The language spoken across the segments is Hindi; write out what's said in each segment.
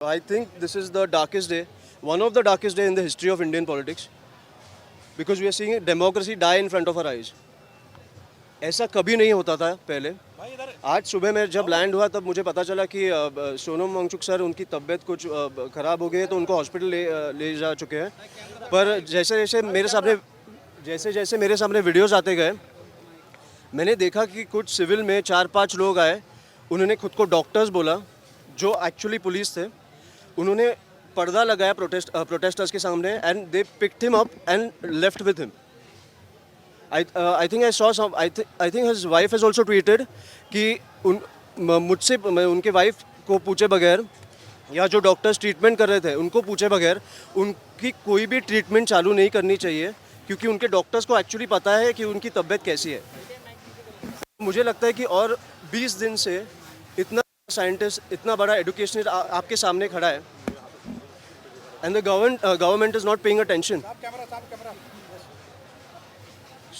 I think this is the darkest day, one of the darkest day in the history of Indian politics, because we are seeing democracy die in front of our eyes. ऐसा कभी नहीं होता था पहले. आज सुबह मैं जब लैंड हुआ तब मुझे पता चला कि सोनम वांगचुक सर उनकी तबीयत कुछ ख़राब हो गई है, तो उनको हॉस्पिटल ले जा चुके हैं. पर जैसे जैसे मेरे सामने वीडियोस आते गए, मैंने देखा कि कुछ सिविल में 4-5 लोग आए. उन्होंने खुद को डॉक्टर्स बोला, जो एक्चुअली पुलिस थे. उन्होंने पर्दा लगाया प्रोटेस्टर्स के सामने, and they picked him up and left with him. I think I saw some. I think his wife has also tweeted कि मुझसे उनके वाइफ को पूछे बगैर, या जो डॉक्टर्स ट्रीटमेंट कर रहे थे उनको पूछे बगैर उनकी कोई भी ट्रीटमेंट चालू नहीं करनी चाहिए, क्योंकि उनके डॉक्टर्स को एक्चुअली पता है कि उनकी तबीयत कैसी है. मुझे लगता है कि और 20 दिन से इतना साइंटिस्ट, इतना बड़ा एजुकेशनिस्ट आपके सामने खड़ा है, and the government is not paying attention.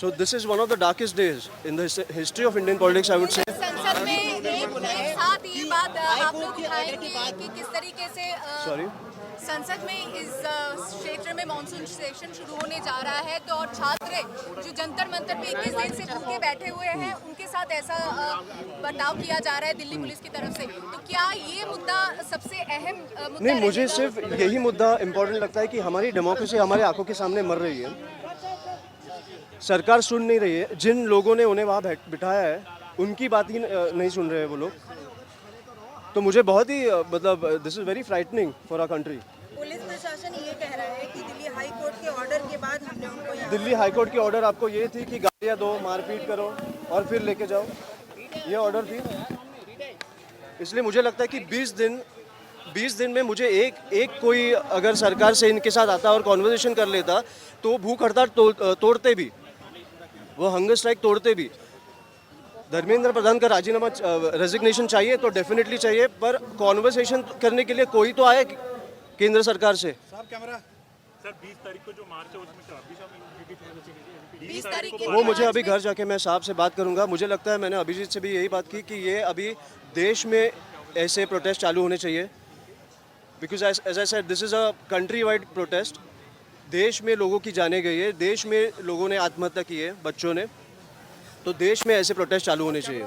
So this is one of the darkest days in the history of Indian politics, I would say. संसद में एक साथ ये बात आप लोग उठाएंगे कि किस तरीके से Sorry. संसद में इस क्षेत्र में मॉनसून सेशन शुरू होने जा रहा है, तो और छात्र जो जंतर मंतर पे 21 दिन से भूखे बैठे हुए हैं, उनके साथ ऐसा बर्ताव किया जा रहा है दिल्ली पुलिस की तरफ से. तो क्या ये मुद्दा सबसे अहम मुद्दा नहीं, मुझे सिर्फ यही मुद्दा इम्पोर्टेंट लगता है कि हमारी डेमोक्रेसी हमारे आंखों के सामने मर रही है. सरकार सुन नहीं रही है. जिन लोगों ने उन्हें वहाँ बिठाया है, उनकी बात ही नहीं सुन रहे हैं वो लोग. तो मुझे बहुत ही मतलब this is very frightening for our country. Police प्रशासन ये कह रहा है कि दिल्ली हाई कोर्ट के ऑर्डर के बाद हमने उनको यहाँ दिल्ली हाई कोर्ट की ऑर्डर आपको ये थी कि गालियाँ दो, मारपीट करो और फिर लेके जाओ, ये ऑर्डर थी. इसलिए मुझे लगता है कि 20 दिन में मुझे एक कोई अगर सरकार से इनके साथ आता और कॉन्वर्सेशन कर लेता, तो भूख हड़ताल तोड़ते भी, वो हंगर स्ट्राइक तोड़ते भी. धर्मेंद्र प्रधान का राजीनामा, रेजिग्नेशन चाहिए तो डेफिनेटली चाहिए, पर कॉन्वर्सेशन करने के लिए कोई तो आए केंद्र सरकार से. सर 20 तारीख को जो मार्च है उसमें अभी शामिल 20 तारीख के वो मुझे अभी घर जाके मैं साहब से बात करूंगा. मुझे लगता है मैंने अभिजीत से भी यही बात की कि ये अभी देश में ऐसे प्रोटेस्ट चालू होने चाहिए, because as I said this is a countrywide protest. देश में लोगों की जाने गई है, देश में लोगों ने आत्महत्या की है, बच्चों ने. तो देश में ऐसे प्रोटेस्ट चालू होने चाहिए.